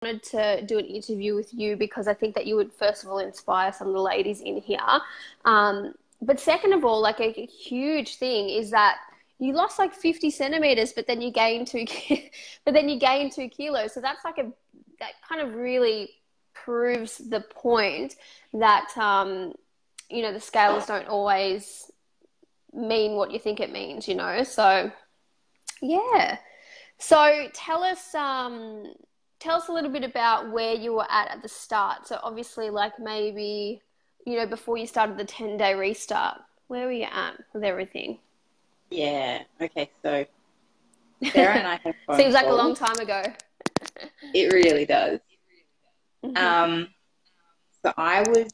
wanted to do an interview with you because I think that you would first of all inspire some of the ladies in here. But second of all, like a huge thing is that you lost like 50 centimeters, but then you gained but then you gained 2 kilos. So that's like that kind of really proves the point that, you know, the scales don't always mean what you think it means, you know? So yeah. So tell us a little bit about where you were at the start. So obviously, like maybe, you know, before you started the 10-day restart, where were you at with everything? Yeah. Okay. So Sarah and I had a phone Seems like a long call. time ago. It really does. Hmm. Um, so I was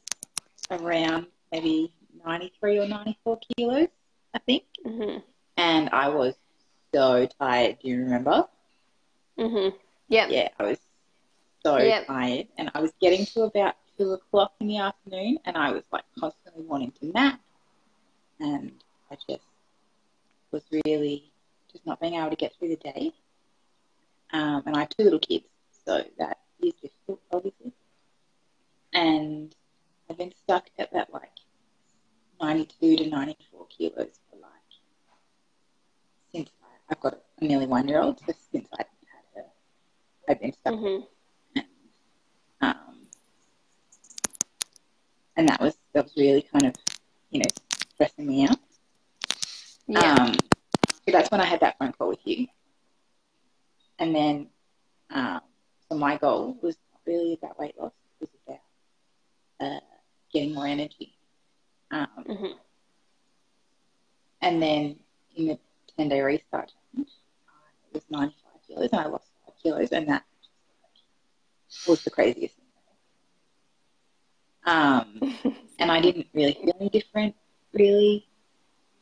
around maybe 93 or 94 kilos, I think. Hmm. And I was so tired. Do you remember? Hmm. Yep. Yeah, I was so Yep. tired. And I was getting to about 2 o'clock in the afternoon and I was like constantly wanting to nap. And I just was really just not being able to get through the day. And I have 2 little kids, so that is difficult, obviously. And I've been stuck at that like 92 to 94 kilos for like since I've got a nearly 1 year old, so since I had her, I've been stuck there. Hmm. And, um, and that was really kind of, stressing me out. Yep. Um, so that's when I had that phone call with you. And then, so my goal was not really about weight loss, it was about getting more energy. Hmm. And then in the 10-day restart challenge, I was 95 kilos and I lost 5 kilos, and that was the craziest thing. And I didn't really feel any different, really,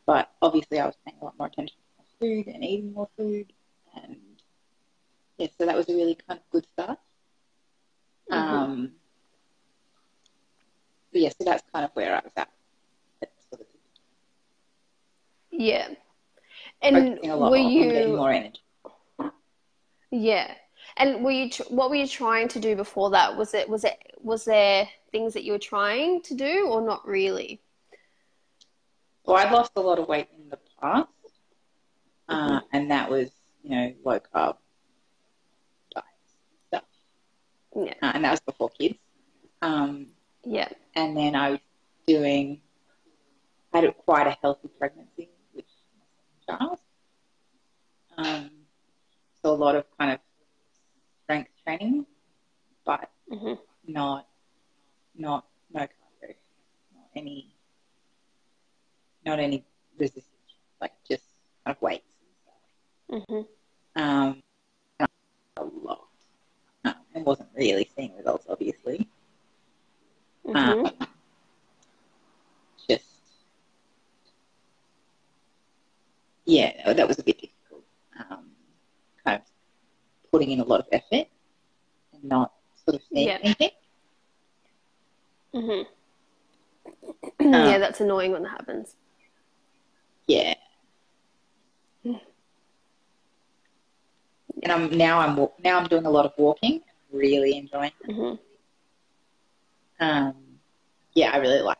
but obviously I was paying a lot more attention to my food and eating more food, and yeah, so that was a really kind of good start. Hmm. But yeah, so that's kind of where I was at sort of Yeah. And focusing a lot were on getting you, more energy. yeah. And what were you trying to do before that? Was there things that you were trying to do or not really? So I'd lost a lot of weight in the past, Hmm. and that was, low carb diets stuff, Yeah. and that was before kids. Um, Yeah. and then I was doing, I had quite a healthy pregnancy with my second child. Um, so a lot of kind of strength training, but Hmm. not not no cardio, not any not any resistance, like just kind of weights. Hmm. Um, a lot, and wasn't really seeing results, obviously. Um, Hmm. just yeah, that was a bit difficult. Kind of putting in a lot of effort and not sort of seeing Yeah. anything. Hmm. Um, Yeah, that's annoying when that happens. yeah, and I'm doing a lot of walking, really enjoying it. Hmm. Um, yeah, I really like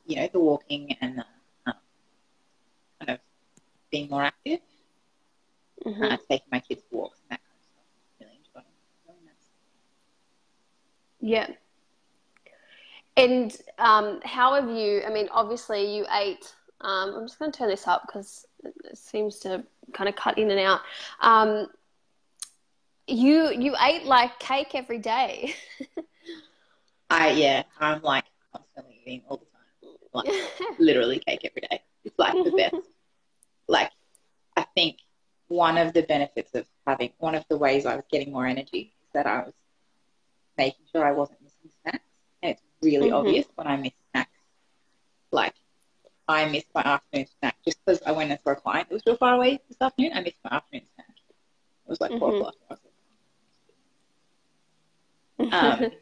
the walking and the kind of being more active, Hmm. taking my kids for walks and that kind of stuff. Really enjoying that. Yeah. And how have you, I mean, obviously you ate, I'm just going to turn this up because it seems to kind of cut in and out. Um, you ate like cake every day. I'm like constantly eating all the time, like literally cake every day. It's like the best. Like I think one of the ways I was getting more energy is that I was making sure I wasn't missing snacks, and it's really Hmm. obvious when I miss snacks. Like I missed my afternoon snack just because I went and saw a client that was real far away this afternoon. I missed my afternoon snack. It was like 4 o'clock. I was like,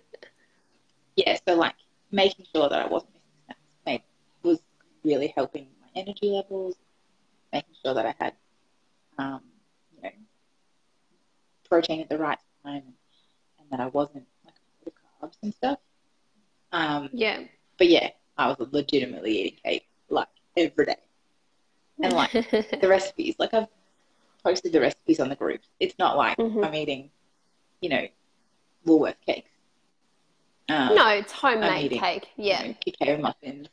yeah, so like making sure that I wasn't missing snacks was really helping my energy levels, making sure that I had, um, you know, protein at the right time, and and that I wasn't like the carbs and stuff. Yeah. But yeah, I was legitimately eating cake like every day. And like the recipes, like I've posted the recipes on the groups. It's not like I'm eating, you know, Woolworth cakes. No, it's I'm homemade eating, cake. Yeah. you know, cacao muffins.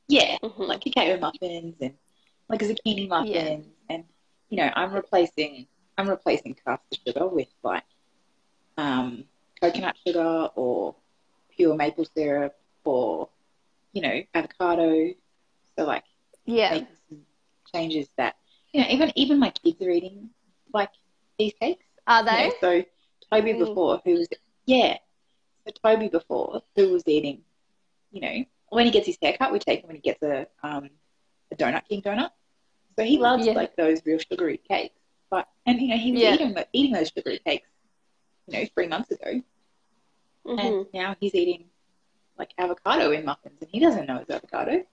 Yeah, like cacao muffins and like zucchini Yeah. muffins, and you know, I'm replacing caster sugar with like coconut sugar or pure maple syrup or you know avocado. So like Yeah. making some changes that you know even my kids are eating like these cakes. Are You know, they? so Toby before who was yeah, so Toby before who was eating, you know, when he gets his haircut, we take him when he gets a Donut King donut. So he loves Yeah. like those real sugary cakes. But and you know he was Yeah. eating those sugary cakes, you know, 3 months ago, and now he's eating like avocado in muffins, and he doesn't know it's avocado.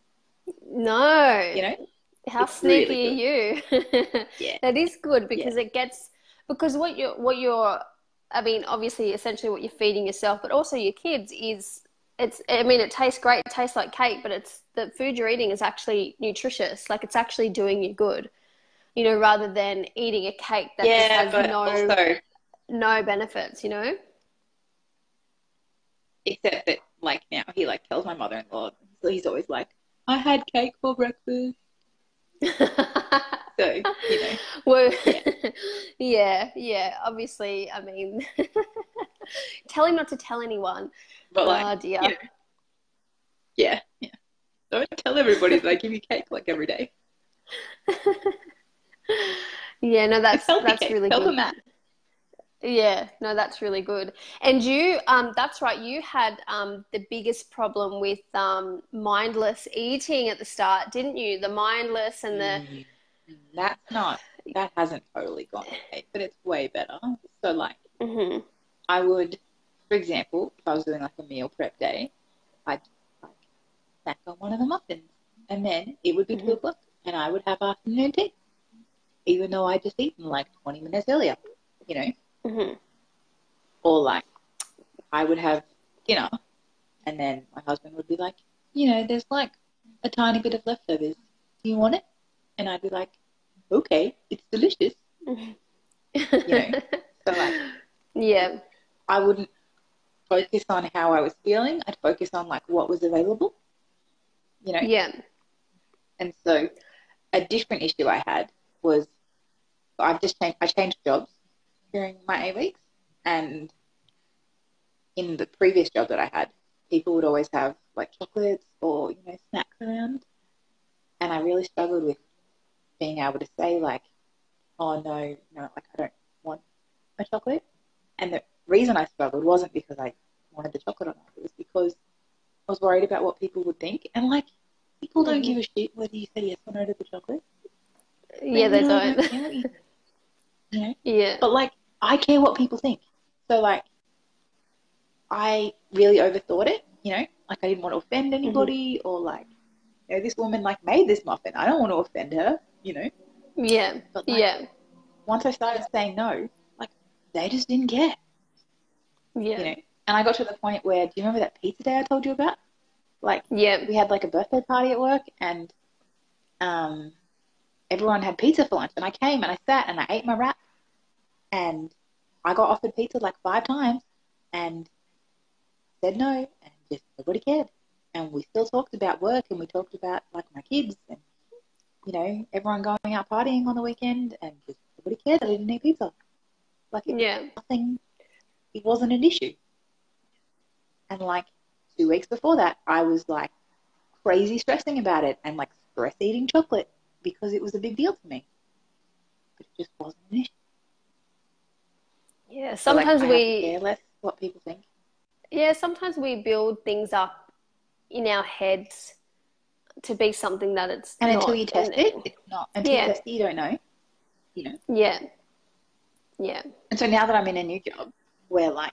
No. You know, How it's really sneaky good. are you? Yeah, That is good yeah, because it gets because what you're I mean, obviously essentially what you're feeding yourself, but also your kids is it's I mean it tastes great, it tastes like cake, but it's the food you're eating is actually nutritious. Like it's actually doing you good. You know, rather than eating a cake that just yeah. has But also, no benefits, you know? except that like now he like tells my mother-in-law, so he's always like, "I had cake for breakfast." So you know, Well, yeah. yeah, yeah. Obviously, I mean, tell him not to tell anyone. But like, Oh you dear. know, yeah, yeah. Don't tell everybody that I give you cake like every day. Yeah, no, It's healthy that's cake. really Tell them good. that. Yeah, no, that's really good. And you, that's right. You had the biggest problem with mindless eating at the start, didn't you? The mindless and the Mm, that hasn't totally gone away, but it's way better. So like hmm I would, for example, if I was doing like a meal prep day, I'd like snack on one of the muffins, and then it would be 2 o'clock, and I would have afternoon tea, even though I just eaten like 20 minutes earlier, you know, hmm or like I would have dinner, and then my husband would be like, you know, there's like a tiny bit of leftovers. Do you want it? And I'd be like, okay, it's delicious, you know. So like Yeah, I wouldn't focus on how I was feeling. I'd focus on like what was available, you know. yeah. And so a different issue I had was I changed jobs during my 8 weeks, and in the previous job that I had, people would always have like chocolates or you know snacks around, and I really struggled with being able to say like, oh no, no, like I don't want a chocolate. And the reason I struggled wasn't because I wanted the chocolate or not. It was because I was worried about what people would think. And like, people don't give a shit whether you say yes or no to the chocolate. They Yeah, they literally don't. don't care what you think, you know? Yeah. But like, I care what people think. So like, I really overthought it, you know? Like, I didn't want to offend anybody or like, you know, this woman like made this muffin. I don't want to offend her, you know? Yeah. But like, Yeah. once I started saying no, like, they just didn't care, you Yeah. know? And I got to the point where, do you remember that pizza day I told you about? Like, Yeah. we had like a birthday party at work, and um, everyone had pizza for lunch. And I came and I sat and I ate my wrap, and I got offered pizza like 5 times and said no, and just nobody cared. And we still talked about work, and we talked about like my kids and, you know, everyone going out partying on the weekend, and just nobody cared. I didn't eat pizza. Like, it was Yeah. nothing, it wasn't an issue. And like 2 weeks before that, I was like crazy stressing about it and like stress eating chocolate because it was a big deal to me. But it just wasn't an issue. Yeah. So like I have to care less what people think. Sometimes we build things up in our heads to be something that it's And until not. you test And it, it's not. Until you yeah. test it, you don't know, you know. Yeah. Yeah. And so now that I'm in a new job where like,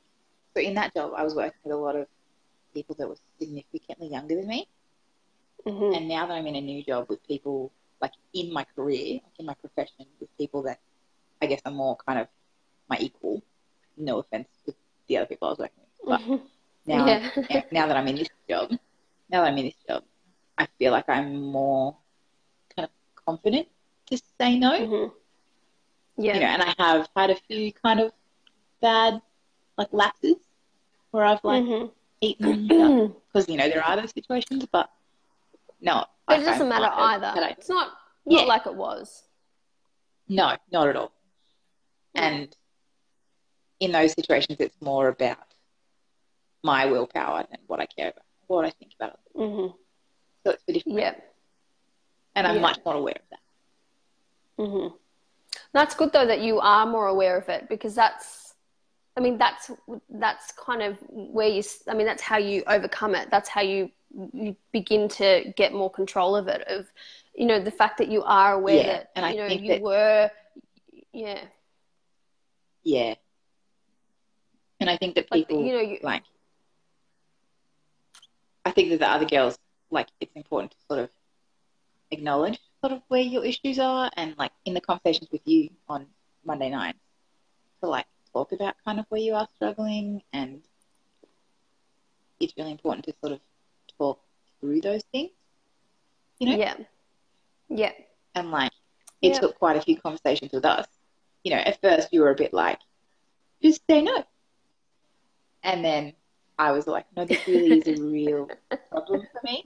so in that job, I was working with a lot of people that were significantly younger than me. hmm And now that I'm in a new job with people like in my career, like in my profession, with people that I guess are more kind of my equal, no offense to the other people I was working with. But Mhm. now, Yeah. now that I'm in this job, I feel like I'm more kind of confident to say no. Mhm. Yeah. And I have had a few kind of bad like lapses where I've like Mhm. eaten up because there are those situations, but no, But it like I doesn't matter might have either. had a It's not yeah, like it was. no, not at all. Mm. And in those situations, it's more about my willpower than what I care about, what I think about others. Mhm. So it's a different Yeah. reason. And I'm Yeah. much more aware of that. Mhm. That's good though that you are more aware of it, because I mean, that's kind of where I mean, that's how you overcome it. That's how you begin to get more control of it. Of, the fact that you are aware Yeah. that, And I think you that, were, yeah, yeah. And I think that like, people, like, I think that the other girls, like, it's important to sort of acknowledge sort of where your issues are and, like, in the conversations with you on Monday nights to, like, talk about kind of where you are struggling. And it's really important to sort of talk through those things, yeah, yeah, And, like, it yeah, took quite a few conversations with us. At first you were a bit like, just say no. And then I was like, no, this really is a real problem for me.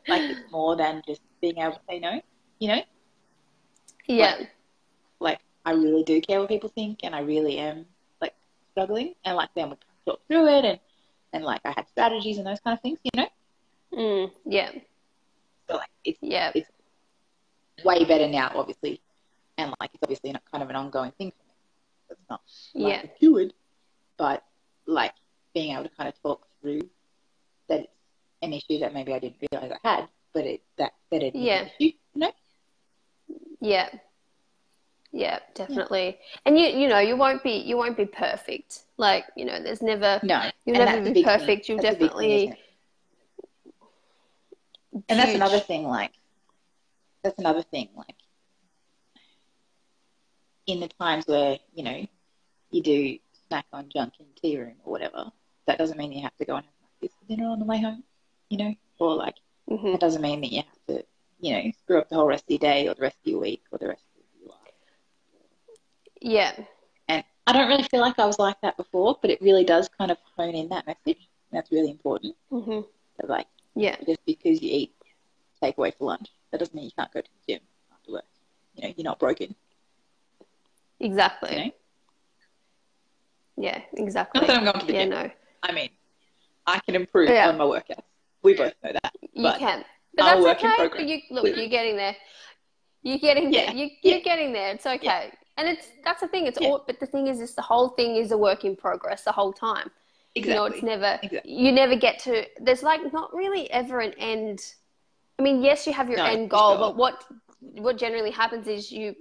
Like it's more than just being able to say no, you know, like, yeah, like I really do care what people think and I really am like struggling. And like then we talk through it and like I had strategies and those kind of things. yeah, So like yeah, it's way better now, obviously. And like it's obviously not kind of an ongoing thing for me. It's not like yeah, a cured, but like being able to kind of talk through that it's an issue that maybe I didn't realize I had, but that it is an yeah, issue. yeah. Yeah, Yeah. definitely. And you won't be perfect. Like, there's never No, you'll and never that's a be big thing. perfect. You'll That's a big thing, isn't definitely it? And that's another huge. thing. Like that's another thing. Like in the times where you do snack on junk in the tea room or whatever, that doesn't mean you have to go and have this for dinner on the way home. Or like Hmm. that doesn't mean that you have to screw up the whole rest of your day or the rest of your week or the rest of your life. Yeah. And I don't really feel like I was like that before, but it really does kind of hone in that message. That's really important. Hmm. But like, Yeah. just because you eat takeaway for lunch, that doesn't mean you can't go to the gym afterwards. You're not broken. You Exactly. know, Yeah, not that exactly. I'm going to the Yeah, gym. no. I mean, I can improve Yeah, on my workouts. We both know that, you but can. But I'm a that's work in okay. But progress. you look, you're Clearly, getting there. You're getting there. yeah, You're yeah, getting there. It's yeah, okay. And that's the thing. It's yeah. all, but the thing is the whole thing is a work in progress the whole time. It's Exactly, never, exactly. you never get to, there's like not really ever an end. I mean, yes, you have your No, end for goal, sure. but what generally happens is you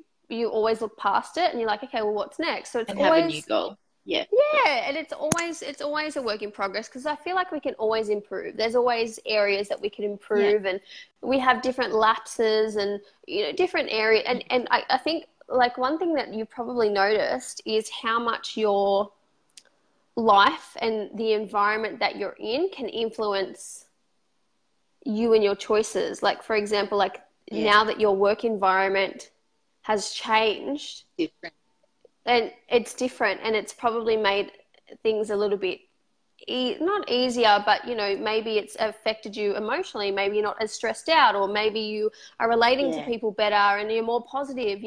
always look past it and you're like, okay, well, what's next? So it's And have a new always, goal. Yeah, for sure. yeah, and it's always a work in progress, because I feel like we can always improve. There's always areas that we can Yeah, improve, and we have different lapses and different area. And I think like one thing that you probably noticed is how much your life and the environment that you're in can influence you and your choices. Like, for example, like yeah. now that your work environment has changed Different. and it's different, and it's probably made things a little bit not easier, but maybe it's affected you emotionally. Maybe you're not as stressed out, or maybe you are relating to Yeah, people better and you're more positive.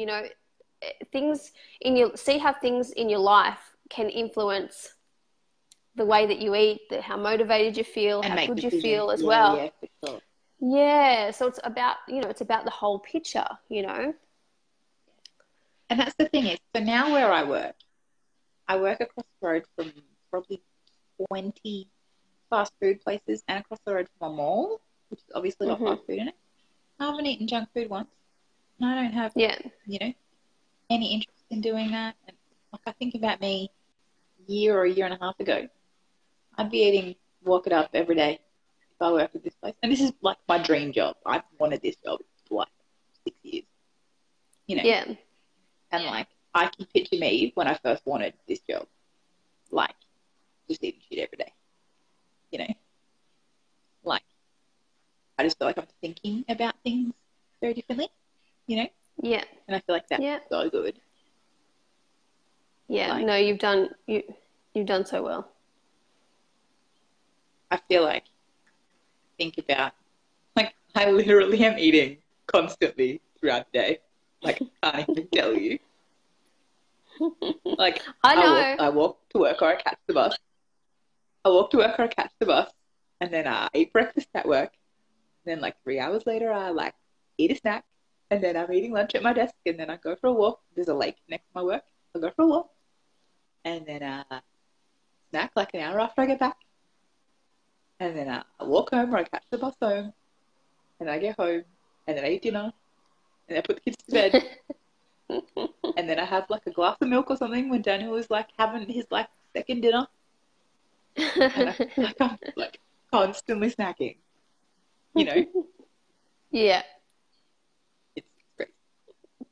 Things in your see how things in your life can influence the way that you eat, how motivated you feel, and how make good you decisions. feel as Yeah, well. yeah, for sure. Yeah, so it's about the whole picture. And that's the thing is, so now where I work across the road from probably 20 fast food places and across the road from a mall, which is obviously got Mhm. fast food in it. I haven't eaten junk food once. And I don't have, Yeah. you know, any interest in doing that. And like I think about me a year or a year and a half ago, I'd be eating walk it up every day if I worked at this place. And this is like my dream job. I've wanted this job for like 6 years, you know. Yeah. And like I can picture me when I first wanted this job, like just eating shit every day, you know? Like, I just feel like I'm thinking about things very differently, you know? Yeah. And I feel like that's Yeah. so good. Yeah. Like, No, you've done so well. I feel like, think about, like, I literally am eating constantly throughout the day. Like, I can't even tell you. Like, I know. I walk to work or I catch the bus. I walk to work or I catch the bus, and then I eat breakfast at work. And then, like, 3 hours later, I, like, eat a snack, and then I'm eating lunch at my desk, and then I go for a walk. There's a lake next to my work. I go for a walk, and then snack like an hour after I get back. And then I walk home or I catch the bus home, and I get home, and then I eat dinner, and I put the kids to bed. And then I have like a glass of milk or something when Daniel is like having his like second dinner. And I'm like constantly snacking, you know? Yeah. It's great.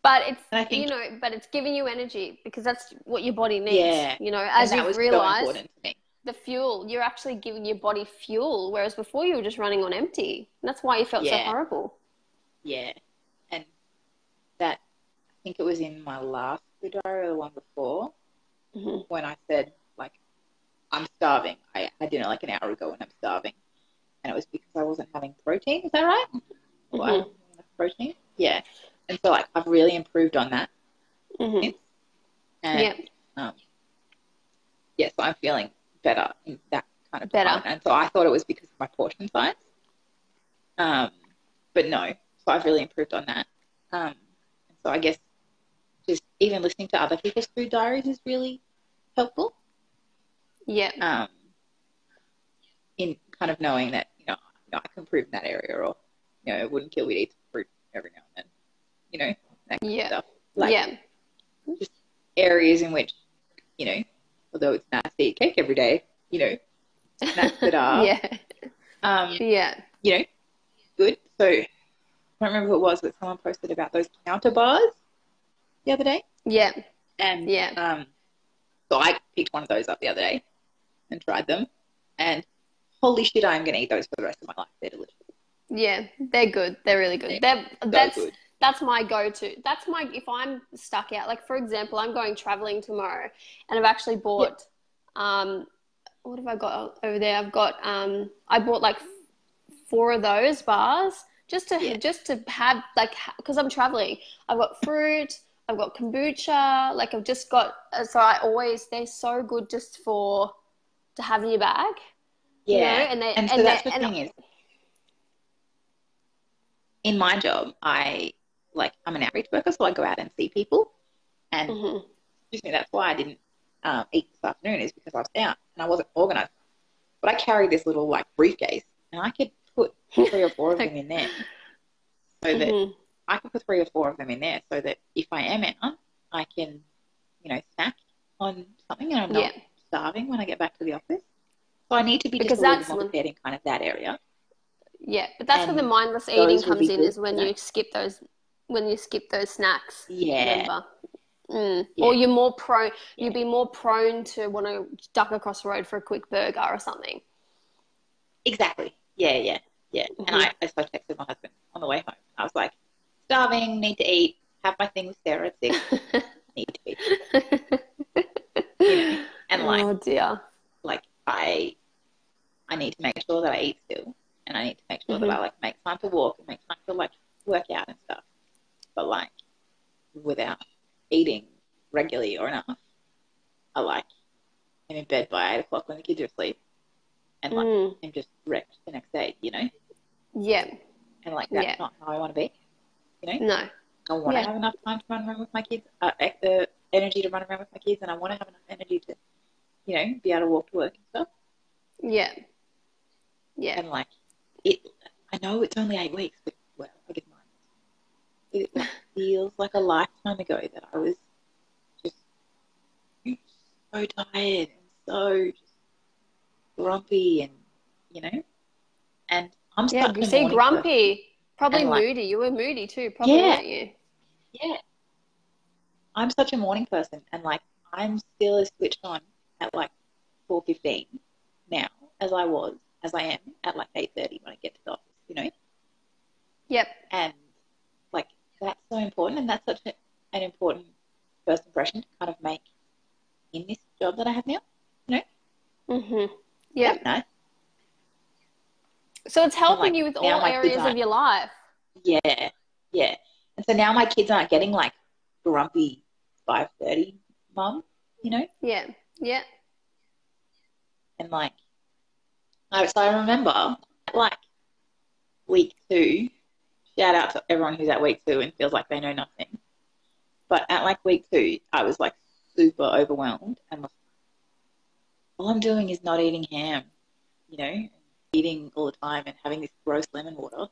But it's, And I think, but it's giving you energy because that's what your body needs. yeah. As and that you've was so realized, important to me. the fuel, you're actually giving your body fuel, whereas before you were just running on empty. And that's why you felt so Yeah. horrible. Yeah. And that, I think it was in my last food diary or the one before, when I said, like, I'm starving. I had dinner like an hour ago and I'm starving. And it was because I wasn't having protein. Is that right? Or I wasn't having enough protein? Yeah. And so, like, I've really improved on that since. And, yeah, so I'm feeling better in that kind of department. And so I thought it was because of my portion size. But no. So I've really improved on that. And so I guess just even listening to other people's food diaries is really helpful. Yeah. In kind of knowing that, I can improve in that area, or, it wouldn't kill me to eat some fruit every now and then, that kind of stuff. Like, just areas in which, although it's nice to eat cake every day, snacks that are, good. So I don't remember who it was, but someone posted about those counter bars the other day. Yeah. And so I picked one of those up the other day and tried them, and holy shit, I'm going to eat those for the rest of my life. They're delicious. Yeah, they're good. They're really good. That's my go-to. That's my, if I'm stuck out, like, for example, I'm going traveling tomorrow and I've actually bought, what have I got over there? I've got, I bought like 4 of those bars just to have, like, because I'm traveling. I've got fruit, I've got kombucha, like I've just got, so they're so good just to have in your bag. Yeah. And so that's the thing is, in my job, I'm an outreach worker, so I go out and see people. And that's why I didn't eat this afternoon, is because I was out and I wasn't organized. But I carry this little like briefcase, and I could put 3 or 4 of them in there, so that I can put 3 or 4 of them in there, so that if I am out, I can, snack on something, and I'm not starving when I get back to the office. So I need to be just a little bit more prepared in kind of that area. Yeah, but that's where the mindless eating comes in, is when you skip those snacks. Yeah. Or you're more prone, you'd be more prone to want to duck across the road for a quick burger or something. Exactly. Yeah. And I texted my husband on the way home. I was like, starving, need to eat, have my thing with Sarah at 6, need to eat. And oh dear. Like, I need to make sure that I eat still, and I need to make sure that I like make time to walk and make time to like work out and stuff. But like, without eating regularly or enough, I am in bed by 8 o'clock when the kids are asleep, and like I'm just wrecked the next day, Yeah. And like that's not how I want to be, No. I want to have enough time to run around with my kids, energy to run around with my kids, and I want to have enough energy to, be able to walk to work and stuff. Yeah. Yeah. And like I know it's only 8 weeks, but well, I guess mine. It feels like a lifetime ago that I was just so tired and so just grumpy, and and I'm such a you see, grumpy, person. probably and moody. You were moody too, probably, weren't you? Yeah. I'm such a morning person, and like I'm still as switched on at like 4:15 now as I am at like 8:30 when I get to the office, you know? Yep. And like that's so important, and that's such an important first impression to kind of make in this job that I have now, you know? Mm-hmm. Yep. That's nice. So it's And helping like you with now all my kids areas of aren't, your life. yeah, yeah. And so now my kids aren't getting like grumpy 5:30 mum, you know? Yeah. Yeah. And like, so I remember like week 2, shout out to everyone who's at week 2 and feels like they know nothing. But at like week 2, I was like super overwhelmed and was, all I'm doing is not eating ham, you know, eating all the time and having this gross lemon water.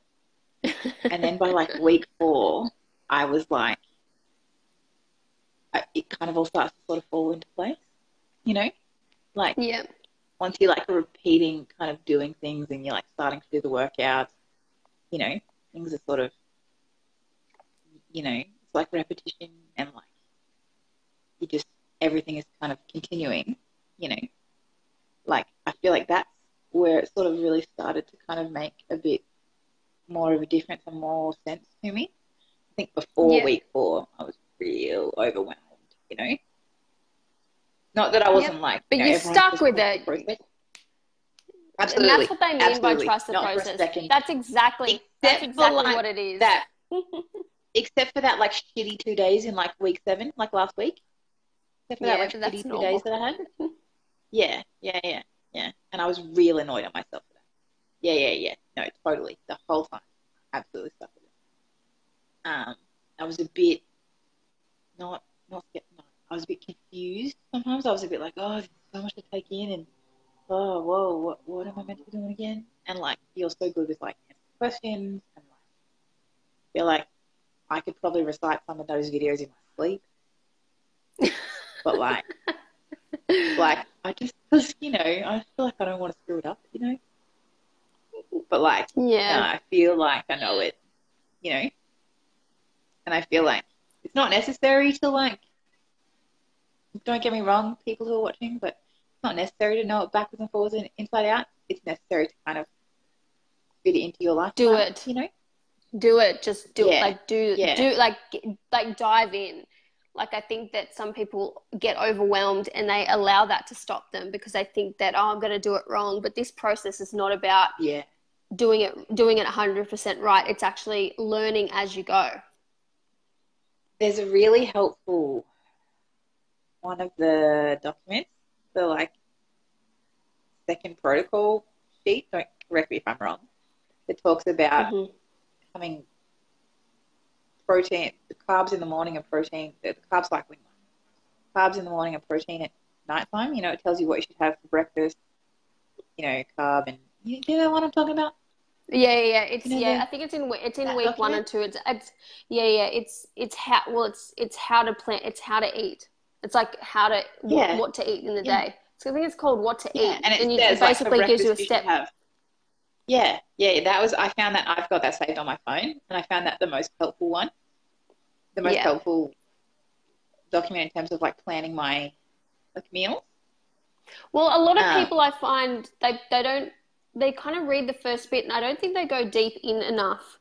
And then by like week 4, I was like, it kind of all starts to sort of fall into place, you know? Like Yeah. once you're like repeating kind of doing things and you're like starting to do the workouts, you know, things are sort of, you know, it's like repetition and like you just, everything is kind of continuing, you know? Like I feel like that's where it sort of really started to kind of make a bit more of a difference and more sense to me. I think before Yeah. week 4, I was real overwhelmed, you know? Not that I Yep. wasn't like, But you know, you everyone stuck says with trust the it. process. And that's Absolutely. what they mean by Absolutely. trust the Not for a process. second. That's exactly Except for like what it is. that, except for that like shitty 2 days in like week 7, like last week. Except for that Yeah, like but shitty that's 2 days normal. that I had. Yeah, yeah, yeah, yeah. And I was real annoyed at myself for that. Yeah, yeah, yeah. No, totally. The whole time. Absolutely stuck with it. I was a bit not no, I was a bit confused sometimes. I was a bit like, oh, there's so much to take in and oh, whoa, what am I meant to be doing again? And like you're so good with like answering questions and like feel like I could probably recite some of those videos in my sleep. But like I just because, you know, I feel like I don't want to screw it up, you know? But like no, Yeah. I feel like I know it, you know? And I feel like it's not necessary to like, don't get me wrong, people who are watching, but it's not necessary to know it backwards and forwards and inside out. It's necessary to kind of fit it into your Do lifestyle, it. you know? Do it. Just do it. Yeah, Like do yeah, like dive in. Like I think that some people get overwhelmed and they allow that to stop them because they think that, oh, I'm going to do it wrong. But this process is not about yeah. doing it 100% right. It's actually learning as you go. There's a really helpful one of the documents, the like second protocol sheet, don't correct me if I'm wrong, that talks about Mm-hmm. having protein, the carbs in the morning and protein, the carb cycling one. Carbs in the morning and protein at nighttime. You know, it tells you what you should have for breakfast, you know, carb and you know what I'm talking about? Yeah. You It's know I think it's in that week 1 document? and 2. It's yeah. It's how it's how to plan. It's how to eat. It's like how to Yeah, what to eat in the yeah, day. So I think it's called what to yeah. eat, And it and it says like for basically gives you a breakfast you should step. have. Yeah, yeah. That was I found that I've got that saved on my phone, and I found that the most helpful one, the most Yeah. helpful document in terms of like planning my like meals. Well, a lot of Um, people I find they don't they kind of read the first bit, and I don't think they go deep in enough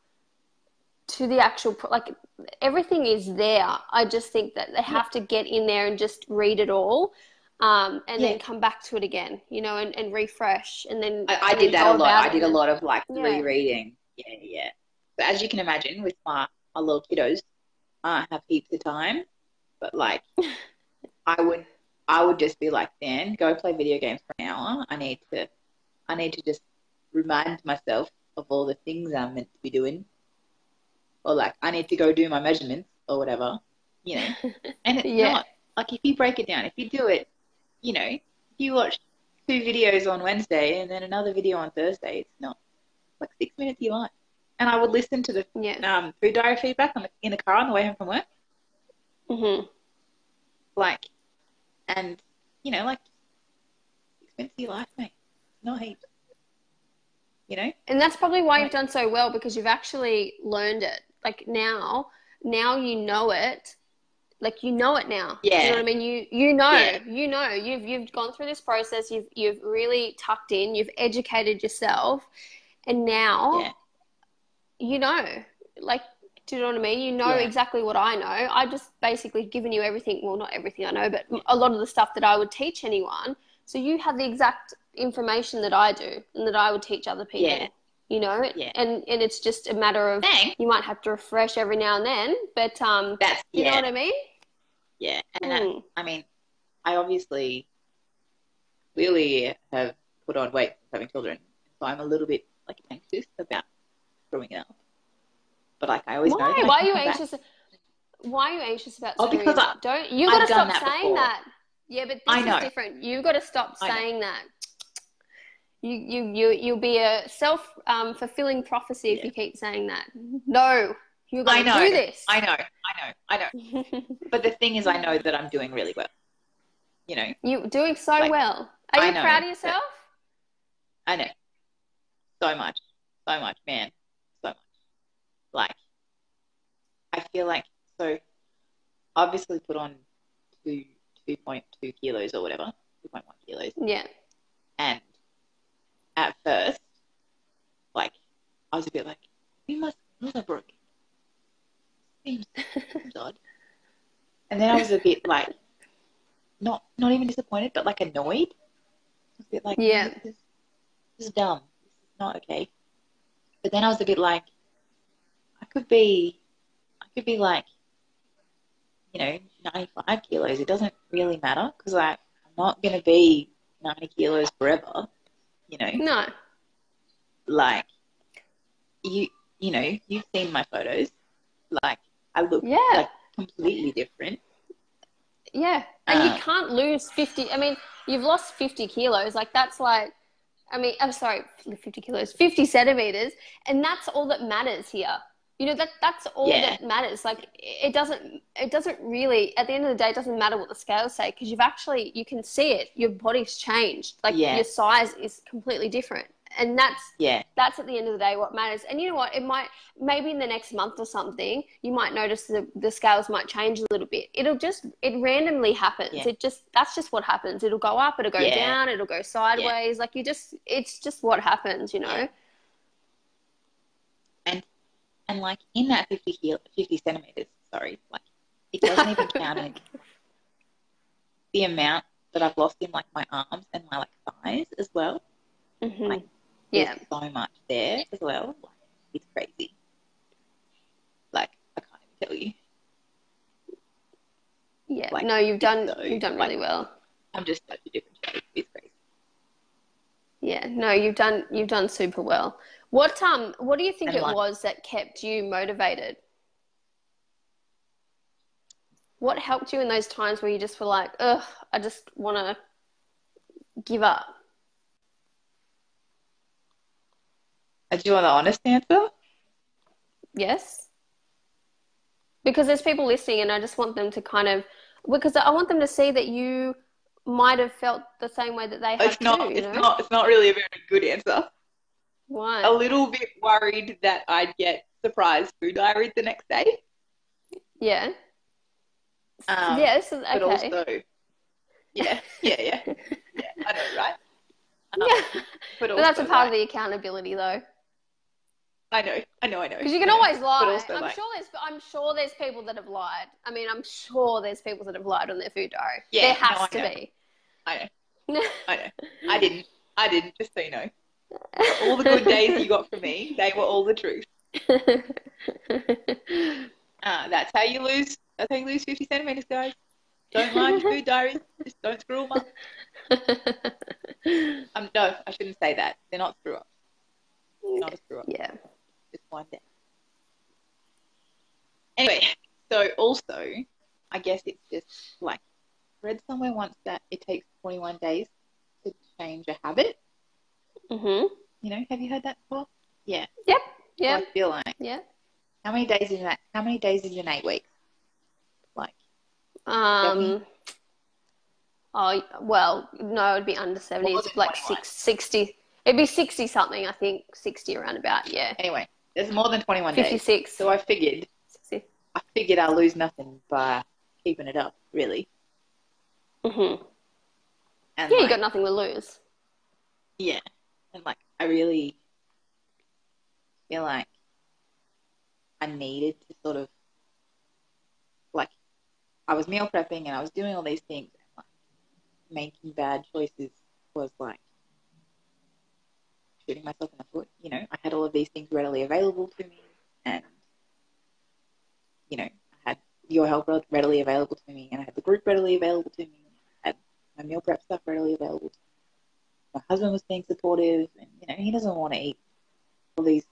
to the actual like everything is there. I just think that they yeah, have to get in there and just read it all, and yeah. then come back to it again, you know, and refresh, I and did then that go a lot. about I it, did and a then lot of like yeah, rereading. Yeah, yeah. So as you can imagine, with my little kiddos, I have heaps of time. But like, I would I would just be like, Dan, go play video games for an hour. I need to just remind myself of all the things I'm meant to be doing, or like I need to go do my measurements or whatever, you know. And it's yeah, not like if you break it down, if you do it, you know, if you watch 2 videos on Wednesday and then another video on Thursday, it's not like 6 minutes of your life. And I would listen to the yeah. food diary feedback in the car on the way home from work, Hmm. like, and you know, like 6 minutes of your life, mate, not heaps, you know, And that's probably why you've like, done so well because you've actually learned it. Like now you know it. Like, you know it now. Yeah. Do you know what I mean? You know, Yeah. you know, you've gone through this process. You've really tucked in. You've educated yourself, and now you know. Like, do you know what I mean? You know exactly what I know. I just basically given you everything. Well, not everything I know, but a lot of the stuff that I would teach anyone. So you have the exact information that I do and that I would teach other people. Yeah. You know, and it's just a matter of you might have to refresh every now and then, but you know what I mean? Yeah, and I mean, I obviously clearly have put on weight since having children, so I'm a little bit like anxious about screwing it up. But like I always know that Why are you anxious? Why are you anxious about screwing because it up? You got to stop saying that. Yeah, but this is different. You've got to stop saying that. You'll be a self-fulfilling prophecy if you keep saying that. No, you're going to do this. I know. But the thing is, I know that I'm doing really well. You know, you're doing so well. Are you proud of yourself? I know. So much, man, so much. Like, I feel like obviously put on 2.2 kilos or whatever, 2.1 kilos. Yeah. And at first, like, I was a bit like, my skills are broken. Seems odd. And then I was a bit like, not even disappointed, but like annoyed. I was a bit like, this is dumb. This is not okay. But then I was a bit like, I could be like, 95 kilos. It doesn't really matter because I'm not going to be 90 kilos forever, No. Like, you've seen my photos. Like, I look like completely different. Yeah. And you can't lose 50. I mean, you've lost 50 kilos. Like, that's like, I'm sorry, 50 kilos, 50 centimeters. And that's all that matters here. That's all that matters. Like, it doesn't really, at the end of the day, it doesn't matter what the scales say because you can see it. Your body's changed. Like, your size is completely different. And that's at the end of the day what matters. And you know what? Maybe in the next month or something, you might notice the scales might change a little bit. It randomly happens. Yeah. That's just what happens. It'll go up, it'll go down, it'll go sideways. Like, it's just what happens, Yeah. And like in that 50 centimeters, sorry, like it doesn't even count in the amount that I've lost in like my arms and my like thighs as well. Mm-hmm. Like, there's so much there as well. Like, it's crazy. Like, I can't even tell you. Yeah, like, no, you've done really well. I'm just such a different shape. It's crazy. Yeah, no, you've done super well. What do you think was that kept you motivated? What helped you in those times where you just were like, ugh, I just want to give up? Do you want the honest answer? Yes. Because there's people listening and I just want them to because I want them to see that you might have felt the same way that they have too. It's not really a very good answer. Why? A little bit worried that I'd get surprise food diarrhea the next day. Yeah. Yes. Okay. But also, yeah. I know, right? But that's a part of the accountability, though. I know. Because you can always lie. I'm sure there's people that have lied. I mean, I'm sure there's people that have lied on their food diary. Yeah, there has to be. I know. I didn't. Just so you know. All the good days you got from me, they were all the truth. That's how you lose 50 centimeters, guys. Don't lie in your food diaries. Just don't screw them up. No, I shouldn't say that. They're not screw up. Not a screw up. Yeah. Just one day. Anyway, so also, I guess it's just like, I read somewhere once that it takes 21 days to change a habit. Mm-hmm. Have you heard that before? Yeah. Yep. Yeah. So I feel like. Yeah. How many days is that? How many days is in 8 weeks? Like. 70? Oh well, no, it'd be under 70. It's like 60. It'd be 60 something, I think. 60 around about. Yeah. Anyway, there's more than 21 56. days. So I figured. 60. I'll lose nothing by keeping it up, really. Mm-hmm. And Yeah, you like, got nothing to lose. yeah, and like I really feel like I needed to sort of like I was meal prepping and I was doing all these things and like making bad choices was like shooting myself in the foot. You know, I had all of these things readily available to me, and you know, I had your help readily available to me, and I had the group readily available to me. I had my meal prep stuff readily available to me. My husband was being supportive, and you know, he doesn't want to eat all these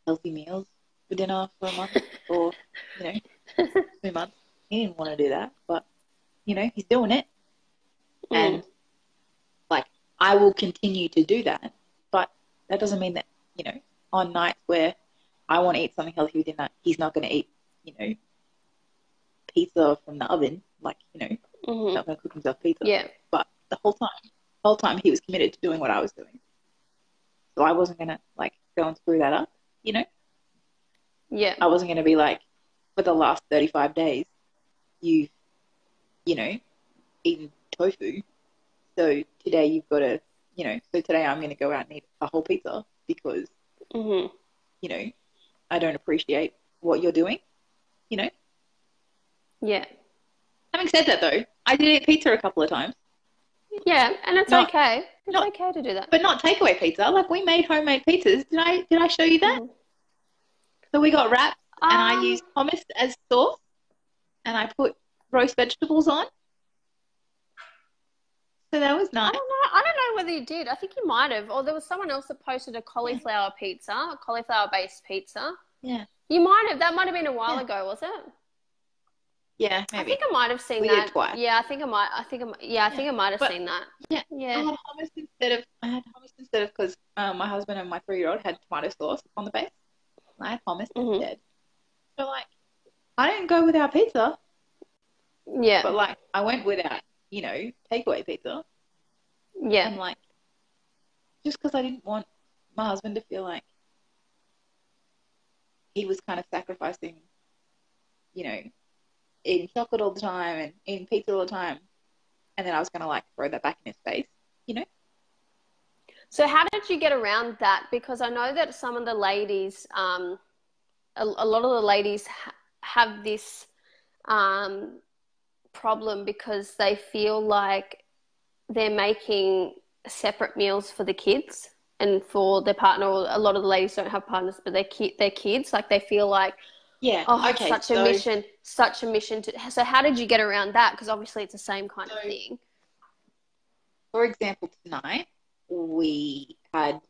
healthy meals for dinner for a month or you know 2 months. He didn't want to do that, but you know, he's doing it, Mm. and like I will continue to do that, but that doesn't mean that you know on nights where I want to eat something healthy with dinner, he's not going to eat you know pizza from the oven, like you know, Mm-hmm. not going to cook himself pizza. Yeah. But the whole time he was committed to doing what I was doing, so I wasn't going to like go and screw that up. You know, Yeah. I wasn't going to be like, for the last 35 days, you've you know eaten tofu, so today you've got to you know, so today I'm going to go out and eat a whole pizza because Mm-hmm. you know I don't appreciate what you're doing. You know, Yeah. having said that though, I did eat pizza a couple of times. Yeah, and it's Not okay. It's not okay to do that. but not takeaway pizza. Like we made homemade pizzas. Did I show you that? Mm-hmm. So we got wraps and I Um, used hummus as sauce and I put roast vegetables on. So that was I nice. don't know. I don't know whether you did. I think you might have. Or there was someone else that posted a Yeah. cauliflower pizza, a cauliflower-based pizza. Yeah. You might have. That might have been a while Yeah. ago, was it? Yeah, I think maybe. I might have seen We did it that. twice. Yeah, I think I might. Yeah, I Yeah. think I might have But seen that. yeah, Yeah. I had hummus instead of because my husband and my 3-year-old had tomato sauce on the base. And I had hummus Mm-hmm. instead. So like I didn't go without pizza, Yeah. but like I went without, you know, takeaway pizza. Yeah. And like just because I didn't want my husband to feel like he was kind of sacrificing, you know, eating chocolate all the time and eating pizza all the time, and then I was gonna like throw that back in his face, you know? So how did you get around that? Because I know that some of the ladies, a lot of the ladies have this um, problem because they feel like they're making separate meals for the kids and for their partner. A lot of the ladies don't have partners, but their kids. Like they feel like, Yeah. oh, Okay. So such a mission to. So how did you get around that? Because obviously it's the same kind so of thing. for example, tonight we had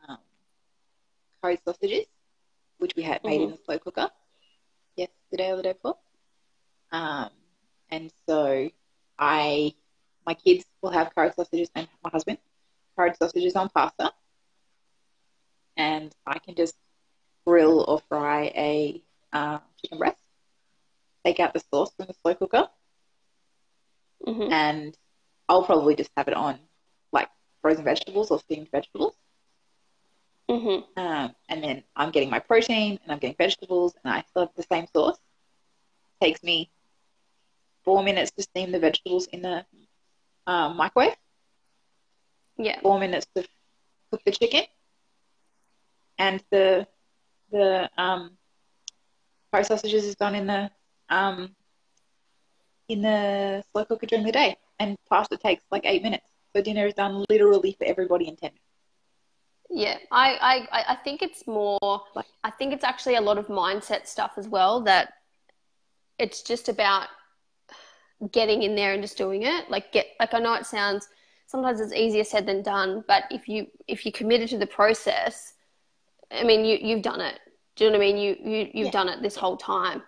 um, curry sausages, which we had made in Mm-hmm. the slow cooker yesterday or the day before. Um, and so my kids will have curry sausages and my husband curry sausages on pasta, and I can just grill or fry a chicken breast, take out the sauce from the slow cooker, Mm-hmm. and I'll probably just have it on like frozen vegetables or steamed vegetables. Mm-hmm. And then I'm getting my protein and I'm getting vegetables, and I still have the same sauce. It takes me 4 minutes to steam the vegetables in the microwave, Yeah. 4 minutes to cook the chicken, and the curry sausages is done in the slow cooker during the day, and pasta takes like 8 minutes. So dinner is done literally for everybody in 10 minutes. Yeah, I think it's more, Like, I think it's actually a lot of mindset stuff as well, that it's just about getting in there and just doing it. Like I know it sounds, sometimes it's easier said than done, but if you committed to the process, I mean, you've done it. Do you know what I mean? You've yeah, done it this yeah, whole time.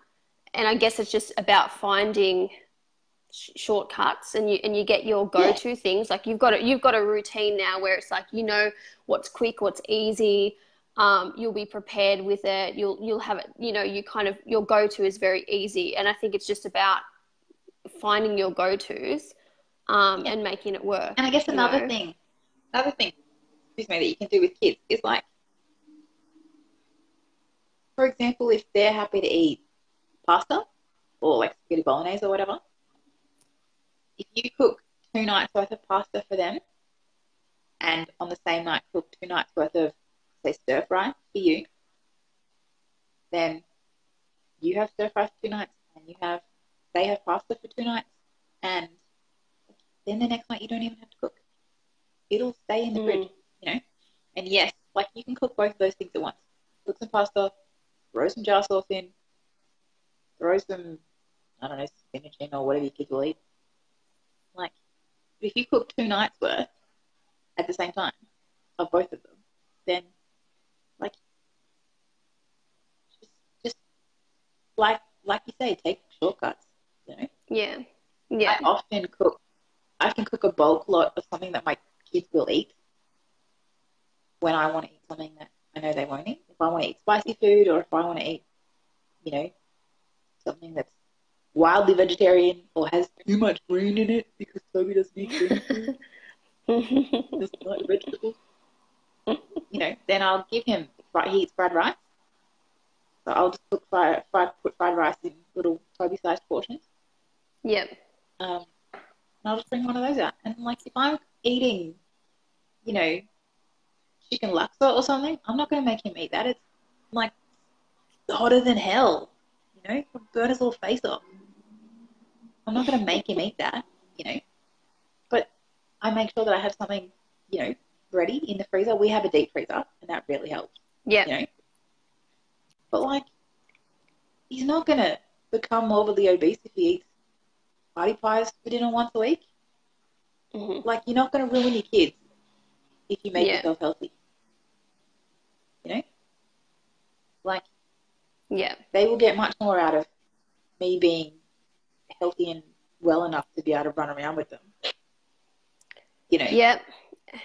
And I guess it's just about finding shortcuts, and you get your yeah, go-to things. Like you've got a routine now where it's like, you know what's quick, what's easy. You'll be prepared with it. You'll have it, you know, you kind of, your go-to is very easy. And I think it's just about finding your go-tos, yeah. and making it work, And I guess you know. another thing, excuse me, that you can do with kids is like, for example, if they're happy to eat pasta, or like spaghetti bolognese or whatever, if you cook 2 nights worth of pasta for them and on the same night cook 2 nights worth of, say, stir fry for you, then you have stir fry for 2 nights and they have pasta for 2 nights, and then the next night you don't even have to cook. It'll stay in the fridge, you know. And yes, like you can cook both of those things at once. Cook some pasta, throw some jar sauce in, throw some, I don't know, spinach in or whatever your kids will eat. Like, if you cook 2 nights worth at the same time of both of them, then like just like you say, take shortcuts, you know. Yeah. Yeah. I can cook a bulk lot of something that my kids will eat when I want to eat something that I know they won't eat. If I want to eat spicy food, or if I want to eat, you know, something that's wildly vegetarian or has too much green in it because Toby doesn't eat green food, doesn't like vegetables, you know, then I'll give him, he eats fried rice. So I'll just put fried rice in little Toby-sized portions. Yep. And I'll just bring one of those out. And like, if I'm eating, you know, chicken laksa or something, I'm not going to make him eat that. It's like hotter than hell, you know, it'll burn his little face off. I'm not going to make him eat that, you know, but I make sure that I have something, you know, ready in the freezer. We have a deep freezer, and that really helps. Yeah. You know, but like, he's not going to become morbidly obese if he eats party pies for dinner once a week. Like, you're not going to ruin your kids if you make yourself healthy. You know? Like, they will get much more out of me being healthy and well enough to be able to run around with them. You know? Yep.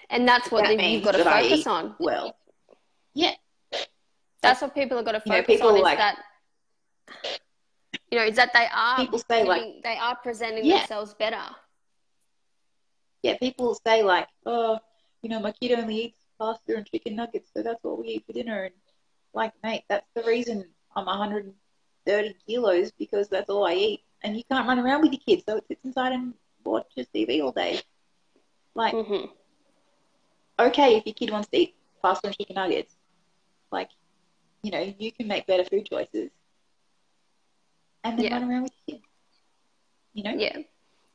And that's what you've got to focus on. Well, yeah. That's what people have got to focus on, is that, you know, is that they are, people say they are presenting themselves better. Yeah, people say like, oh, you know, my kid only eats pasta and chicken nuggets, so that's what we eat for dinner. And like, mate, that's the reason I'm 130 kilos, because that's all I eat. And you can't run around with your kids, so it sits inside and watches TV all day. Like, okay, if your kid wants to eat pasta and chicken nuggets, like, you know, you can make better food choices and then run around with your kid. You know? Yeah.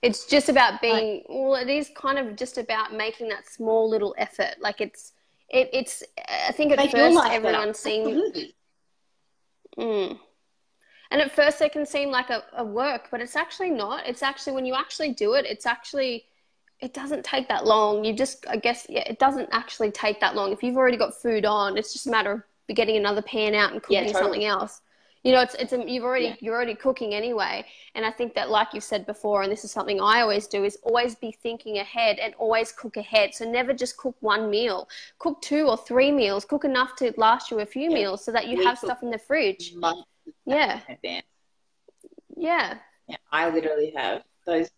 It's just about being, well, it is kind of just about making that small little effort. Like, it's, I think at first everyone's seeing, and at first it can seem like a work, but it's actually not. It's actually, when you actually do it, it's actually, it doesn't take that long. You just, I guess, it doesn't actually take that long. If you've already got food on, it's just a matter of getting another pan out and cooking something else. You know, you're already cooking anyway. And I think that, like you've said before, and this is something I always do, is always be thinking ahead and always cook ahead. So never just cook one meal. Cook 2 or 3 meals. Cook enough to last you a few meals, so that you have stuff in the fridge. In advance. Yeah. I literally have those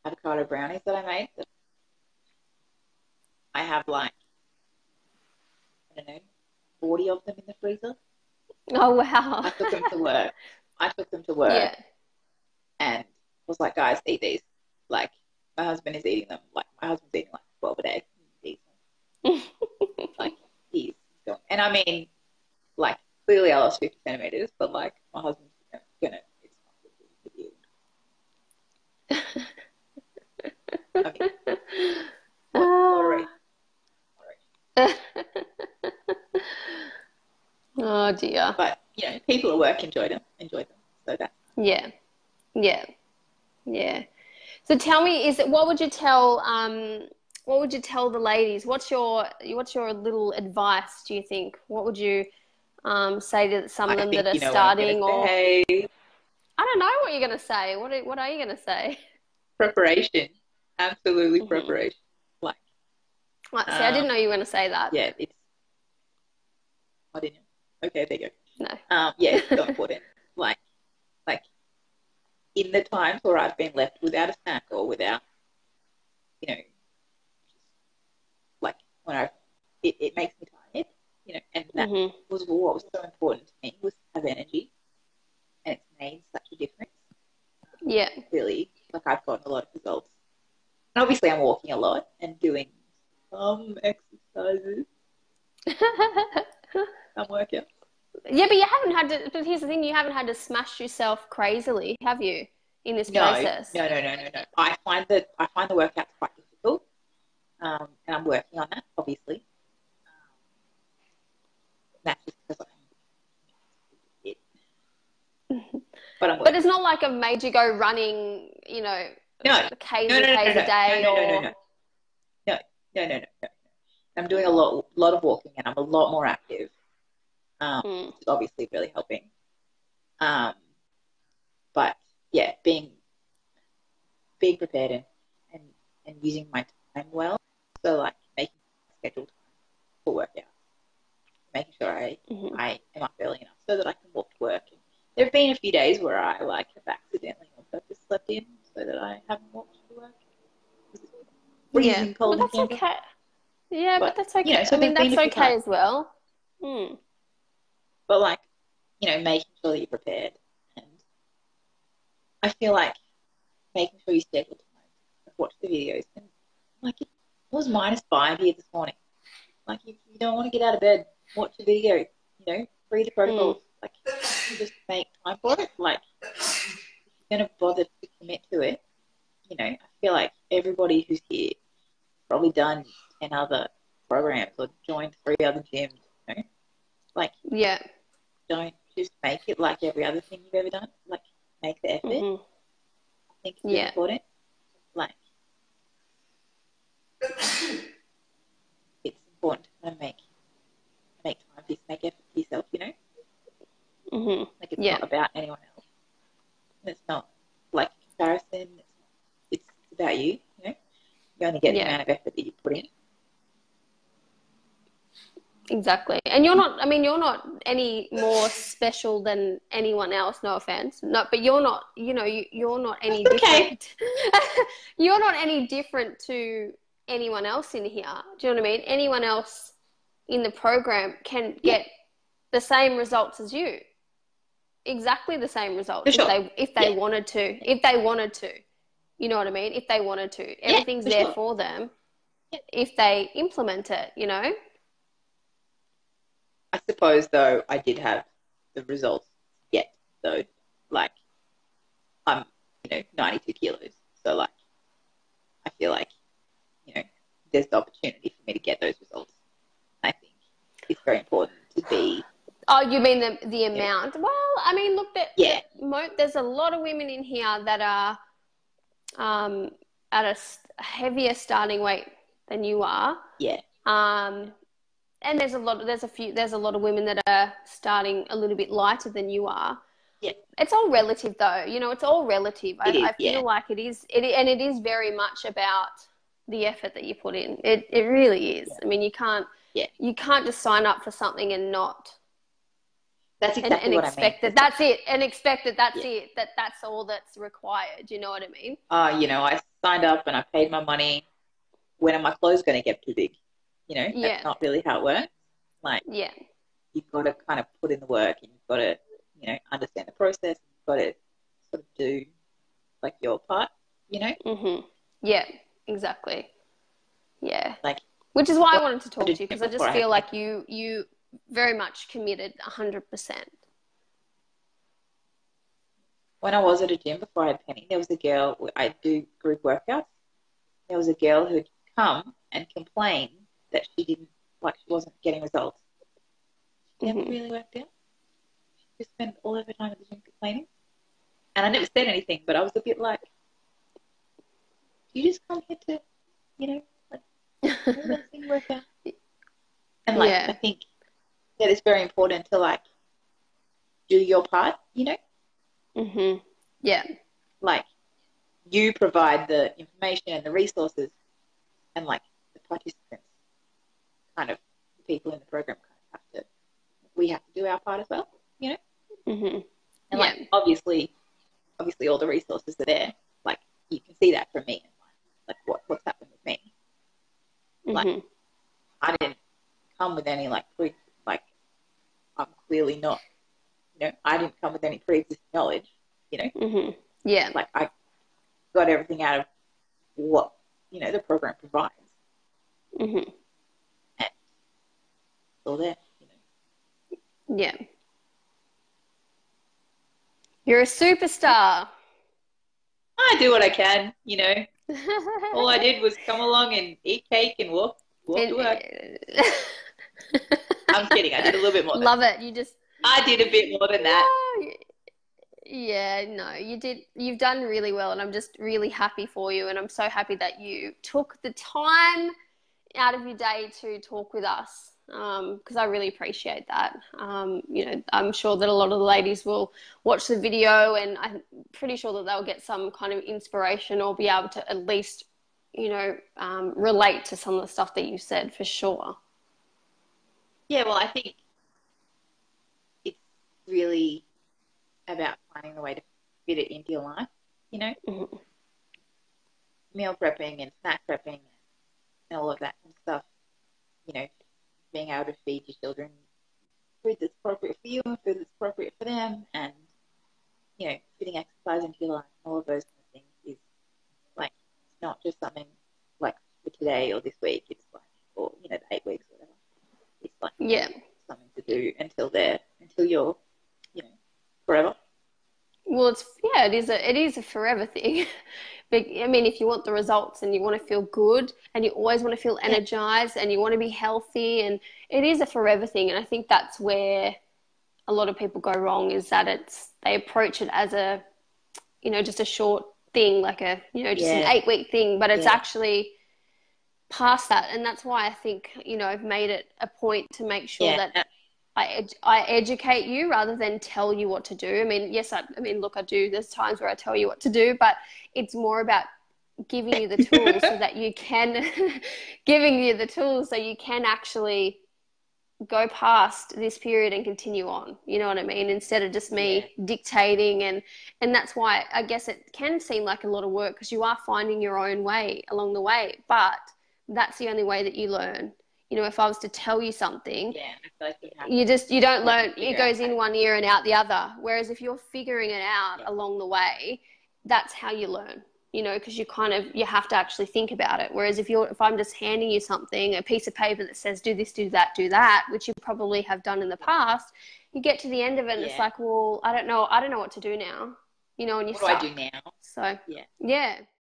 avocado brownies that I made. I have like, I don't know, 40 of them in the freezer. Oh, wow. I took them to work and was like, guys, eat these. Like, my husband is eating them. Like, my husband's eating like 12 a day. He eats them. Like, he's going. And I mean, like, clearly I lost 50 centimeters, but like, my husband's gonna, it's not good. I mean, moderate. Oh dear. But you know, people at work enjoy them. So that. Yeah. So tell me, what would you tell the ladies? What's your little advice, do you think? What would you say to some of them that are starting, or I don't know what you're going to say. What are you going to say? Preparation. Absolutely preparation. Like, see, I didn't know you were going to say that. Yeah, I didn't. Okay, there you go. No. Yeah, it's so important. Like in the times where I've been left without a snack or without, you know, like when it makes me tired, you know, and that was what was so important to me, was to have energy. made such a difference. Yeah. Really, like I've gotten a lot of results. And obviously I'm walking a lot and doing some exercises, some workouts. Yeah, but you haven't had to, but here's the thing, you haven't had to smash yourself crazily, have you, in this No, process? no. I find the workouts quite difficult, and I'm working on that, obviously. That's just because I'm it. But I'm But working. it's not like I've made you go running, you know, No, K's no, and no, no, K's no, a day, no, no, no, no, or no, no, no, no, no. I'm doing a lot of walking, and I'm a lot more active. Which is obviously really helping. But yeah, being prepared and using my time well. So like making scheduled time for workout, making sure I am up early enough so that I can walk to work. And there have been a few days where I like have accidentally on purpose slept in so that I haven't walked to work. yeah, Freezing well, cold in that's Canberra. okay. Yeah, but that's okay. So I mean, there's been that's a few okay times. as well. Hmm. But like, making sure that you're prepared, and I feel like making sure you schedule time, watch the videos, and like it was -5 here this morning. Like if you don't want to get out of bed, watch a video, read the protocols, like just make time for it. Like if you're gonna bother to commit to it, I feel like everybody who's here probably done 10 other programs or joined 3 other gyms, like Yeah. don't just make it like every other thing you've ever done. Like make the effort. Mm-hmm. I think it's really Yeah. important. Like it's important to kind of make time to make effort for yourself, Mm-hmm. Like it's Yeah. not about anyone else. And it's not like comparison. It's about you, You only get the amount of effort that you put in. Exactly. And you're not any more special than anyone else, no offense. No, but you're not, you're not any different. You're not any different to anyone else in here. Do you know what I mean? Anyone else in the program can get the same results as you. Exactly the same results For sure. if they wanted to. If they wanted to. You know what I mean? If they wanted to. Everything's there for them if they implement it, I suppose, though, I did have the results yet, though. Like, I'm, 92 kilos. So, like, I feel like, there's the opportunity for me to get those results. I think it's very important to be. Oh, you mean the amount? Well, I mean, look, there's a lot of women in here that are at a heavier starting weight than you are. Yeah. And there's a lot of women that are starting a little bit lighter than you are. Yeah. It's all relative, though. It's all relative. I feel like it is, and it is very much about the effort that you put in. It really is. I mean, you can't just sign up for something and not. That's exactly and what expect I mean. That's it, and expect that's it. That's all that's required. You know what I mean? I signed up and I paid my money. When are my clothes going to get too big? That's not really how it works. Like, you've got to kind of put in the work, and you've got to, understand the process. You've got to sort of do like your part, Mm-hmm. Yeah, exactly. Yeah. Like, which is why I wanted to talk to you, because I just feel like you very much committed 100%. When I was at a gym before I had Penny, there was a girl, I do group workouts. There was a girl who had come and complained that she wasn't getting results. She never really worked out. She just spent all of her time at the gym complaining. And I never said anything, but I was a bit like, do you just come here to, work out? And I think that it's very important to do your part, Mm-hmm. Yeah. Like, you provide the information and the resources, and the participants, kind of the people in the program, we have to do our part as well, Mm-hmm. And obviously all the resources are there. Like, you can see that from me, what's happened with me. Mm-hmm. I didn't come with any proof. I'm clearly not I didn't come with any pre-existing knowledge, Mm-hmm. Yeah. like I got everything out of what, the program provides. Mm-hmm. And it's all there. Yeah. You're a superstar. I do what I can. All I did was come along and eat cake and walk to work. I'm kidding. I did a little bit more than Love that. it. I did a bit more than that. Yeah, no, you did. You've done really well, and I'm just really happy for you. And I'm so happy that you took the time out of your day to talk with us, because I really appreciate that. I'm sure that a lot of the ladies will watch the video, and I'm pretty sure that they'll get some kind of inspiration or be able to at least, relate to some of the stuff that you said for sure. Yeah, well, I think it's really about finding a way to fit it into your life, Mm-hmm. meal prepping and snack prepping and all of that kind of stuff, being able to feed your children food that's appropriate for you and food that's appropriate for them, and, fitting exercise into your life, all of those kind of things is like, it's not just something like for today or this week, it's like, or, the 8 weeks or whatever. It's like Yeah. something to do until you're, forever. Well, it is a forever thing. But I mean, if you want the results and you want to feel good and you always want to feel energized and you want to be healthy, and it is a forever thing. And I think that's where a lot of people go wrong, is that they approach it as a, just a short thing, like just an 8-week thing, but it's actually past that. And that's why I think, I've made it a point to make sure that I educate you rather than tell you what to do. I mean, yes, look, I do. There's times where I tell you what to do, but it's more about giving you the tools so that you can, giving you the tools so you can actually go past this period and continue on. You know what I mean? Instead of just me dictating, and that's why I guess it can seem like a lot of work, because you are finding your own way along the way, but that's the only way that you learn. If I was to tell you something, I feel like you don't learn. It goes in one ear and out the other. Whereas if you're figuring it out along the way, that's how you learn. Because you have to actually think about it. Whereas if I'm just handing you something, a piece of paper that says do this, do that, which you probably have done in the past, you get to the end of it and it's like, well, I don't know what to do now. And you're what do I do now? So yeah.